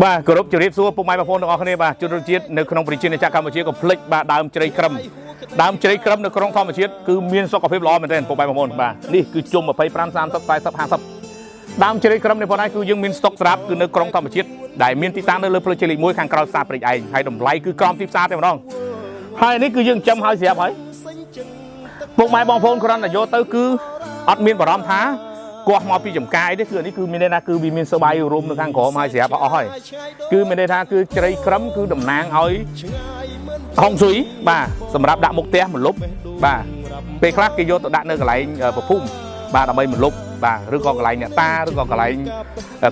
បាទគោរពជម្រាបសួរពុកម៉ែបងប្អូនទាំងអស់គ្នាបាទជនរួមជាតិនៅក្នុងប្រជាជាតិកម្ពុជាក៏ភ្លេចបាទដើមជ្រៃក្រឹមនៅក្នុងធម្មជាតិគឺមានសុខភាពល្អមែនទែនពុកម៉ែបងប្អូនបាទនេះគឺជុំ25 30 40 50ដើមជ្រៃក្រឹមនេះបងឯងគឺយើងមានស្តុកស្រាប់គឺនៅក្នុងធម្មជាតិដែលមានទីតាំងនៅលើផ្លូវជាតិលេខ 1ខាងក្រោយផ្សារព្រែកឯងហើយតម្លៃគឺក្រោមទីផ្សារតែម្ដងហើយនេះគឺយើងចិញ្ចឹមហើយស្រាប់ហើយពុកម៉ែបងប្អូនគ្រាន់តែយកទៅគឺអត់មានបារម្ភថាកោះមកពីចំការទេគឺនេះគឺមានន័យថាគឺវាមានស្បាយរួមនៅខាងក្រោមហើយស្រាប់អស់ហើយគឺមានន័យថាគឺជ្រៃក្រឹមគឺតំណាងឲ្យហុងស៊ុយបាទសម្រាប់ដាក់មុខផ្ទះមលុបបាទពេលខ្លះគេយកទៅដាក់នៅកន្លែងប្រភូមិបាទដើម្បីមលុបបាទឬក៏កន្លែងអ្នកតាឬក៏កន្លែង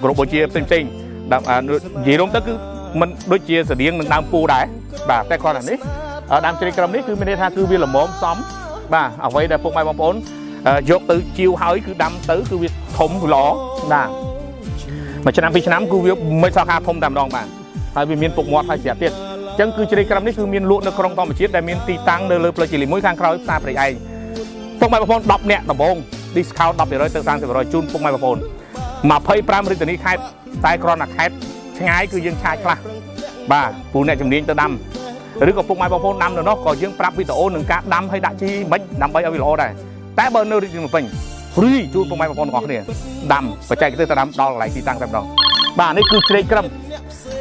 គ្រប់បូជាផ្សេងនិយាយរួមទៅគឺมันដូចជាស្តៀងនឹងដើមពូដែរបាទតែគ្រាន់តែនេះដើមជ្រៃក្រឹមនេះគឺមានន័យថាគឺវាល្មមសមបាទអ្វីដែលពុកម៉ែបងប្អូនយកទៅជីវហើយគឺដាំទៅគឺវាធំល្អណាមួយឆ្នាំពីរឆ្នាំគឺវាមិនសល់ការធំតែម្ដងបាទហើយវាមានពុកមាត់ហើយស្រាប់ទៀតអញ្ចឹងគឺជ្រៃក្រឹមនេះគឺមានលក់នៅក្នុងធម្មជាតិដែលមានទីតាំងនៅលើផ្លូវជាតិលេខ 1ខាងក្រោយផ្សារព្រៃឯងពុកម៉ែបងប្អូន10នាក់ដំបូង discount 10% ទៅ 30% ជូនពុកម៉ែបងប្អូន25រាជធានីខេត្តតែគ្រាន់តែខេត្តឆ្ងាយគឺយើងឆាយខ្លះបាទពូអ្នកជំនាញទៅដាំឬក៏ពុកម៉ែបងប្អូនដាំនៅនោះក៏យើងប្រាប់វីដេអូនឹងការដាំឲ្យដាក់ជីមិនដើម្បីឲ្យវាល្អដែរតែបើនៅរាជធានីភ្នំពេញ free ជូនពុកម៉ែបងប្អូនទាំងអស់គ្នាដាំបច្ចេកទេសទៅដាំដល់កន្លែងទីតាំងតែម្ដងបាទនេះគឺជ្រៃក្រឹម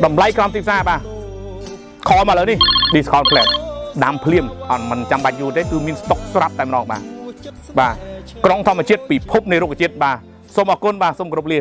តម្លៃក្រោមទីផ្សារបាទខលមកឥឡូវនេះ discount flat ដាំភ្លាមអត់មិនចាំបាច់យូរទេគឺមានស្តុកស្រាប់តែម្ដងបាទក្រុងធម្មជាតិពិភពនៃរុក្ខជាតិបាទសូមអរគុណបាទសូមគោរពលា